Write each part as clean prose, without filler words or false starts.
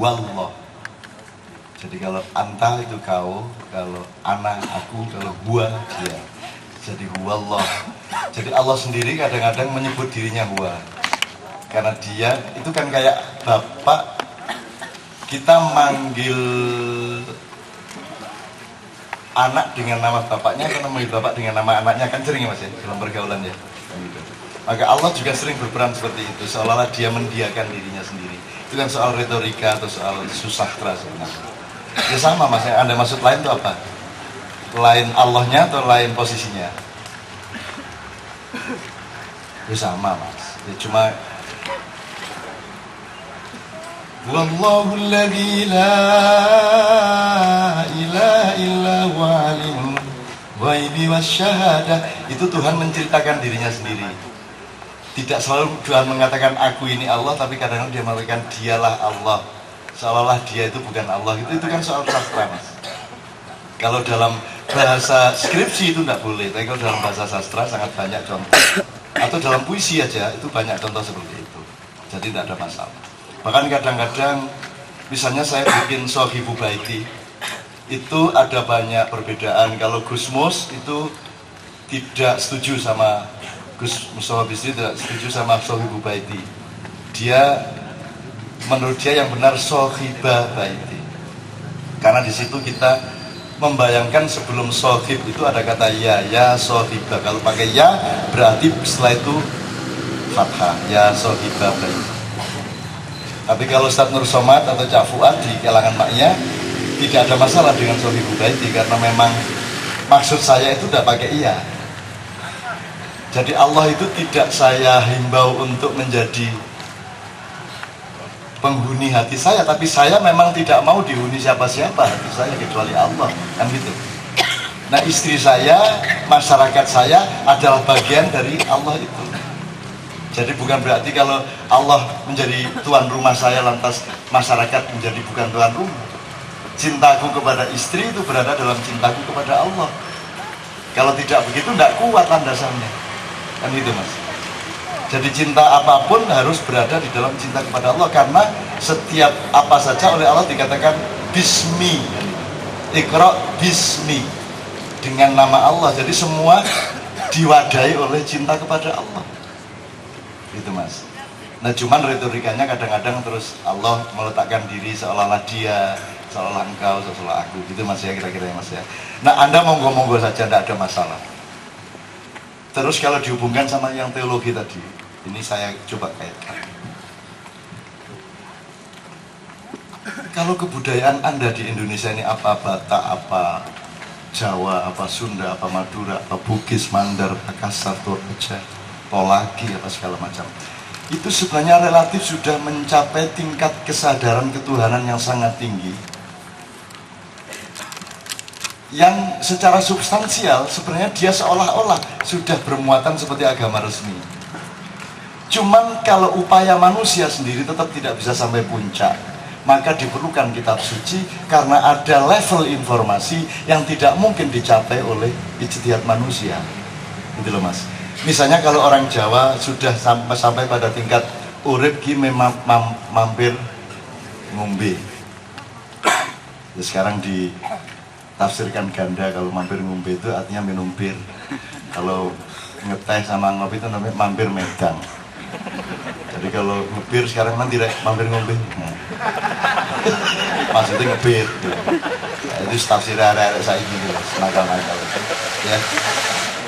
huwallah. Jadi kalau anta itu kau, kalau ana aku, kalau huwa dia. Jadi huwallah. Jadi Allah sendiri kadang-kadang menyebut dirinya huwa. Karena dia itu kan kayak bapak, kita manggil anak dengan nama bapaknya atau memanggil bapak dengan nama anaknya, kan sering ya mas ya dalam pergaulan ya. Maka Allah juga sering berperan seperti itu, seolah-olah dia mendiakan dirinya sendiri. Itu kan soal retorika atau soal susahtra sebenarnya. Ya sama mas, yang Anda maksud lain itu apa? Lain Allahnya atau lain posisinya? Ya sama mas, ya cuma Wallahul ladzi la ilaha illa huwa alimul ghaibi wasyahadah. Itu Tuhan menceritakan dirinya sendiri. Tidak selalu Tuhan mengatakan aku ini Allah, tapi kadang-kadang dia mengatakan dialah Allah, seolah-olah dia itu bukan Allah. Itu kan soal sastra mas. Kalau dalam bahasa skripsi itu tidak boleh, tapi kalau dalam bahasa sastra sangat banyak contoh. Atau dalam puisi aja itu banyak contoh seperti itu. Jadi tidak ada masalah. Bahkan kadang-kadang misalnya saya bikin Sohibu Baiti, itu ada banyak perbedaan. Kalau Gusmus itu tidak setuju sama Gus Mustafa Bisri, tidak setuju sama Sohibu Baiti. Dia, menurut dia yang benar Sohibah Baiti. Karena di situ kita membayangkan sebelum sohib itu ada kata ya sohibah. Kalau pakai ya berarti setelah itu fathah, ya sohibah Baiti. Tapi kalau Ustadz Nur Somad atau Cak Fuad di kalangan maknya tidak ada masalah dengan Sohibu Baiti, karena memang maksud saya itu tidak pakai iya. Jadi Allah itu tidak saya himbau untuk menjadi penghuni hati saya, tapi saya memang tidak mau dihuni siapa-siapa hati saya kecuali Allah, kan gitu. Nah istri saya, masyarakat saya adalah bagian dari Allah itu. Jadi bukan berarti kalau Allah menjadi tuan rumah saya lantas masyarakat menjadi bukan tuan rumah. Cintaku kepada istri itu berada dalam cintaku kepada Allah. Kalau tidak begitu tidak kuat landasannya, kan gitu mas. Jadi cinta apapun harus berada di dalam cinta kepada Allah, karena setiap apa saja oleh Allah dikatakan bismi, Iqra bismi, dengan nama Allah. Jadi semua diwadahi oleh cinta kepada Allah, gitu mas. Nah cuman retorikanya kadang-kadang terus Allah meletakkan diri seolah-olah dia, seolah engkau, seolah aku, gitu mas ya, kira-kira ya mas ya. Nah Anda monggo-monggo saja, tidak ada masalah. Terus kalau dihubungkan sama yang teologi tadi, ini saya coba kaitkan. Kalau kebudayaan Anda di Indonesia ini apa Batak, apa Jawa, apa Sunda, apa Madura, apa Bugis, Mandar, Makassar, Toraja, Tolaki, apa segala macam, itu sebenarnya relatif sudah mencapai tingkat kesadaran ketuhanan yang sangat tinggi, yang secara substansial sebenarnya dia seolah-olah sudah bermuatan seperti agama resmi. Cuman kalau upaya manusia sendiri tetap tidak bisa sampai puncak, maka diperlukan kitab suci, karena ada level informasi yang tidak mungkin dicapai oleh ijtihad manusia. Gitu loh mas. Misalnya kalau orang Jawa sudah sampai pada tingkat urip ki memang mampir ngombe. Ya, sekarang ditafsirkan ganda, kalau mampir ngombe itu artinya minum bir. Kalau ngeteh sama ngopi itu namanya mampir medang. Jadi kalau ngebir sekarang nanti mampir ngombe. Nah. Maksudnya ngebir. Nah, itu tafsir arek-arek saiki gitu, nakal-nakal. Ya.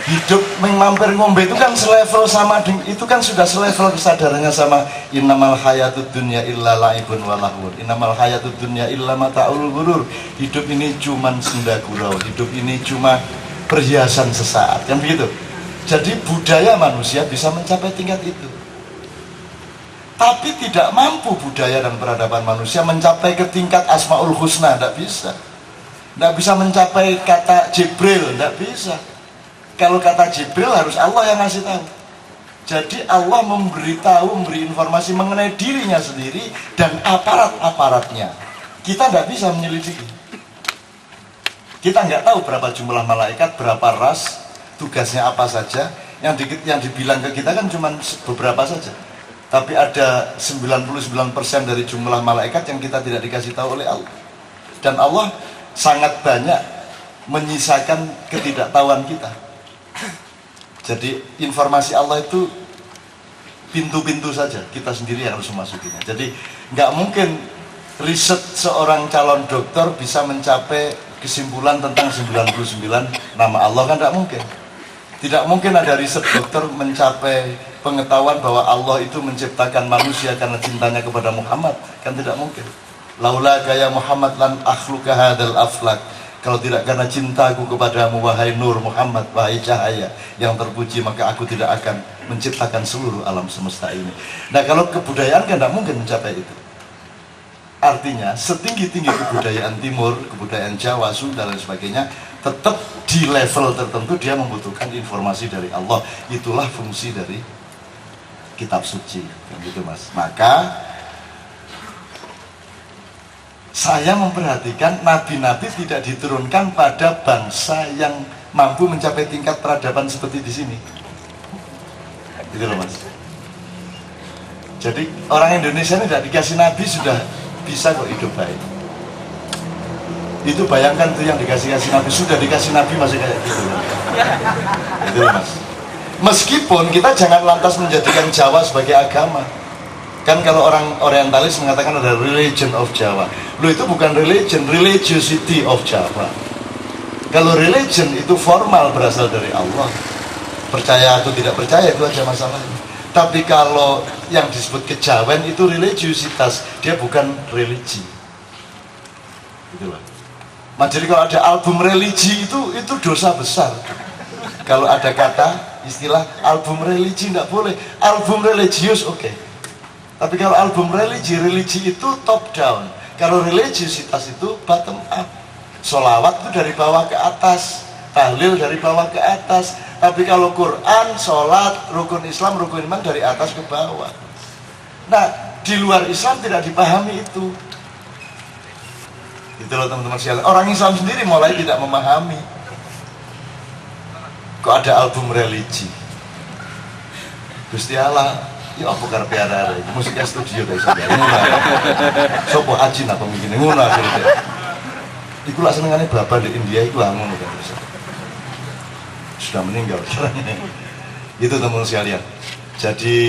Hidup mampir ngombe itu kan selevel sama, itu kan sudah selevel kesadarannya sama innamal hayatud dunya illa laibun wa lahwun, innamal hayatud dunya illa mata'ul ghurur. Hidup ini cuma senda gurau, hidup ini cuma perhiasan sesaat, kan begitu. Jadi budaya manusia bisa mencapai tingkat itu. Tapi tidak mampu budaya dan peradaban manusia mencapai ke tingkat Asmaul Husna, tidak bisa. Tidak bisa mencapai kata Jibril, tidak bisa. Kalau kata Jibril harus Allah yang ngasih tahu. Jadi Allah memberi informasi mengenai dirinya sendiri dan aparat-aparatnya. Kita tidak bisa menyelidiki. Kita nggak tahu berapa jumlah malaikat, berapa ras, tugasnya apa saja. Yang dibilang ke kita kan cuma beberapa saja. Tapi ada 99% dari jumlah malaikat yang kita tidak dikasih tahu oleh Allah. Dan Allah sangat banyak menyisakan ketidaktahuan kita. Jadi informasi Allah itu pintu-pintu saja, kita sendiri yang harus memasukinya. Jadi nggak mungkin riset seorang calon dokter bisa mencapai kesimpulan tentang 99 nama Allah, kan tidak mungkin. Tidak mungkin ada riset dokter mencapai pengetahuan bahwa Allah itu menciptakan manusia karena cintanya kepada Muhammad, kan tidak mungkin. Laula ya Muhammad lan akhluqa hadzal aflak. Kalau tidak karena cintaku kepadamu wahai Nur Muhammad, wahai cahaya yang terpuji, maka aku tidak akan menciptakan seluruh alam semesta ini. Nah, kalau kebudayaan kan tidak mungkin mencapai itu. Artinya setinggi-tinggi kebudayaan Timur, kebudayaan Jawa, Sunda dan sebagainya, tetap di level tertentu dia membutuhkan informasi dari Allah. Itulah fungsi dari kitab suci, gitu Mas. Maka saya memperhatikan nabi-nabi tidak diturunkan pada bangsa yang mampu mencapai tingkat peradaban seperti di sini. Gitu loh Mas. Jadi orang Indonesia ini tidak dikasih nabi sudah bisa kok hidup baik. Itu bayangkan tuh yang dikasih nabi, sudah dikasih nabi masih kayak gitu loh. Gitu loh Mas. Meskipun kita jangan lantas menjadikan Jawa sebagai agama. Kan kalau orang orientalis mengatakan ada religion of Jawa. Loh, itu bukan religion, religiosity of Jawa. Kalau religion itu formal, berasal dari Allah. Percaya atau tidak percaya itu aja masalahnya. Tapi kalau yang disebut kejawen itu religiositas, dia bukan religi. Itulah. Nah, jadi kalau ada album religi itu dosa besar. Kalau ada kata istilah album religi tidak boleh. Album religius oke. Tapi kalau album religi itu top down. Kalau religiositas itu bottom up. Sholawat itu dari bawah ke atas, tahlil dari bawah ke atas. Tapi kalau Quran, sholat, rukun Islam, rukun iman dari atas ke bawah. Nah, di luar Islam tidak dipahami itu. Itu loh teman-teman sekalian. Orang Islam sendiri mulai tidak memahami. Kok ada album religi? Gusti Allah, ya apa karepe arek-arek iki musiknya studio guys. Sopo ajin apa mungkin ngono akhirnya. Iku lak senengane bapak di India iku lah ngono kan. Sudah meninggal sekarang. Itu teman sekalian. Jadi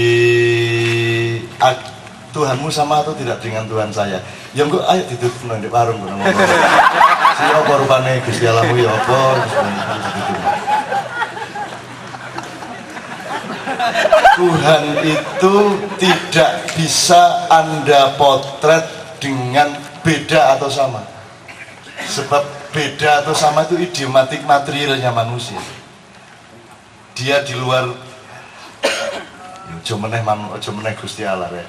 Tuhanmu sama atau tidak dengan Tuhan saya? Ya engko ayo ditutup nang warung ngono. Si apa rupane Gusti Allahmu ya apa? Tuhan itu tidak bisa Anda potret dengan beda atau sama. Sebab beda atau sama itu idiomatik materialnya manusia. Dia di luar jomeneh Gusti Allah ya.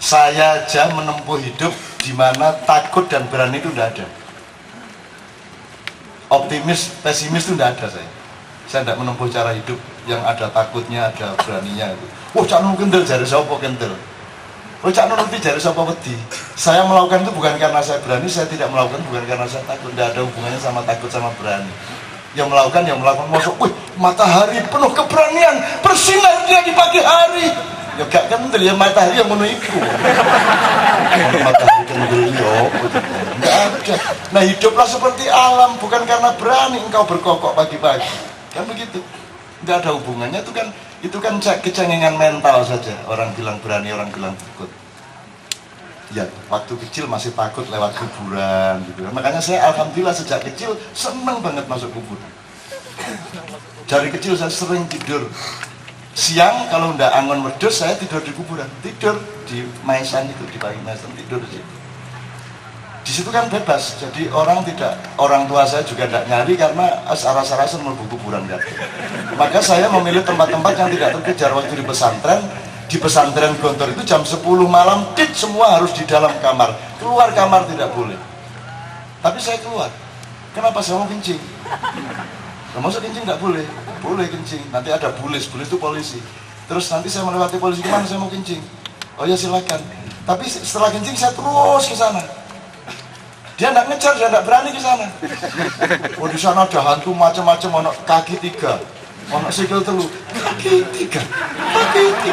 Saya aja menempuh hidup di mana takut dan berani itu tidak ada. Optimis, pesimis itu tidak ada saya. Saya tidak menempuh cara hidup yang ada takutnya, ada beraninya itu. Oh, cak nun kendel jari sapa kendel. Oh, cak nun wedi jari sapa wedi. Saya melakukan itu bukan karena saya berani, saya tidak melakukan bukan karena saya takut. Tidak ada hubungannya sama takut sama berani. Yang melakukan masuk, wih, matahari penuh keberanian, bersinar dia di pagi hari. Ya gak kendel ya matahari yang menuh iku. Matahari kendel yo, enggak ada. Nah, hiduplah seperti alam, bukan karena berani engkau berkokok pagi-pagi. Kan begitu. Nggak ada hubungannya, itu kan kecengengan mental saja. Orang bilang berani, orang bilang takut. Ya, waktu kecil masih takut lewat kuburan gitu. Makanya saya alhamdulillah sejak kecil seneng banget masuk kuburan. Dari kecil saya sering tidur siang, kalau ndak angon wedhus saya tidur di kuburan, tidur di maesan itu, di pagi maesan, tidur di situ. Di situ kan bebas, jadi orang tua saya juga tidak nyari karena rasa-rasa mlebu kuburan kan. Maka saya memilih tempat-tempat yang tidak terkejar. Waktu di pesantren Gontor itu jam 10 malam semua harus di dalam kamar, keluar kamar tidak boleh. Tapi saya keluar. Kenapa? Saya mau kencing. Nah, masuk kencing tidak boleh, boleh kencing. Nanti ada bulis itu polisi. Terus nanti saya melewati polisi, kemana saya mau kencing? Oh ya silakan. Tapi setelah kencing saya terus ke sana. Dia tidak ngejar, dia tidak berani ke sana. Oh, di sana ada hantu macam-macam, ono kaki 3, ono sikil 3, kaki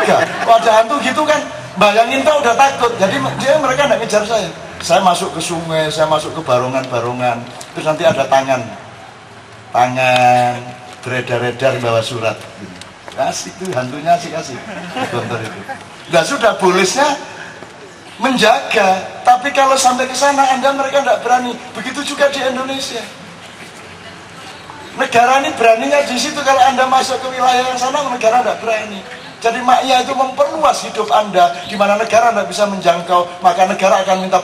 3. Pada hantu gitu kan, bayangin tau udah takut. Jadi mereka nggak ngejar saya. Saya masuk ke sungai, saya masuk ke barongan-barongan. Terus nanti ada tangan beredar-edar bawa surat. Asik tuh hantunya, asik di kantor itu. Nah sudah polisnya menjaga, tapi kalau sampai ke sana mereka tidak berani. Begitu juga di Indonesia. Negara ini beraninya di situ. Kalau Anda masuk ke wilayah yang sana, negara tidak berani. Jadi maknya itu memperluas hidup Anda, di mana negara tidak bisa menjangkau, maka negara akan minta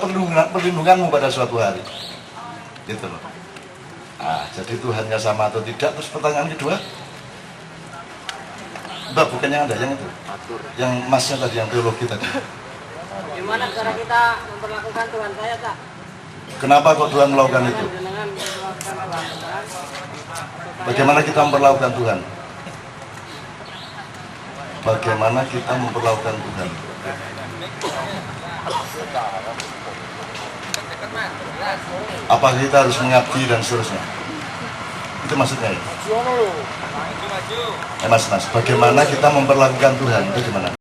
perlindunganmu pada suatu hari. Gitu loh. Jadi Tuhannya sama atau tidak. Terus pertanyaan kedua, Mbak, bukan yang ada, yang itu, yang masnya tadi, yang teologi tadi. Gimana cara kita memperlakukan Tuhan saya, tak? Kenapa kok Tuhan melakukan itu? Bagaimana kita memperlakukan Tuhan? Bagaimana kita memperlakukan Tuhan? Apa kita harus mengabdi dan seterusnya? Itu maksudnya ya? Mas, bagaimana kita memperlakukan Tuhan? Itu gimana?